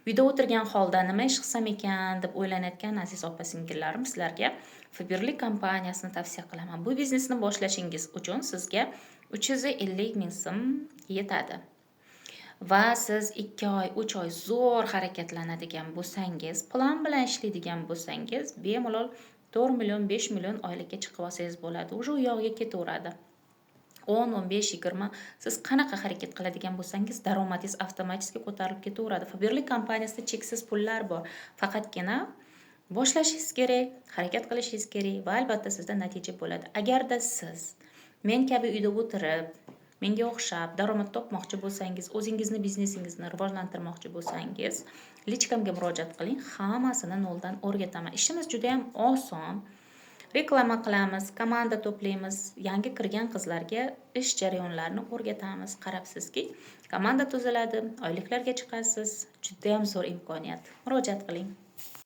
Uyda o'tirgan holda nima ish qilsam ekan deb o'ylanayotgan aziz opa-singillarim, sizlarga Fiberlik kompaniyasini tavsiya qilaman. Bu biznesni boshlashingiz uchun sizga 350 ming so'm yetadi. Va siz 2 oy, 3 oy zo'r harakatlanadigan bo'lsangiz, plan bilan ishlaydigan bo'lsangiz, bemalol 4 million, 5 million oylikka chiqib olsangiz bo'ladi. Uje u yog'iga ketaveradi. 10, 15, 20 siz qanaqa harakat qiladigan bo'lsangiz, daromadingiz avtomatik ko'tarilib ketaveradi. Fiberlik kompaniyasida cheksiz pullar bor. Faqatgina boshlashingiz kerak, harakat qilishingiz kerak va albatta sizda natija bo'ladi. Agarda siz men kabi uyda o'tirib, menga o'xshab daromad topmoqchi bo'lsangiz, o'zingizni biznesingizni rivojlantirmoqchi bo'lsangiz, lichkamga murojaat qiling. Hammasini noldan o'rgataman. Ishimiz juda ham oson. Reklama qilamiz, komanda to'playmiz, yangi kirgan qizlarga ish jarayonlarini o'rgatamiz. Qarabsizki, komanda tuziladi, oyliklarga chiqasiz. Juda ham zo'r imkoniyat. Murojaat qiling.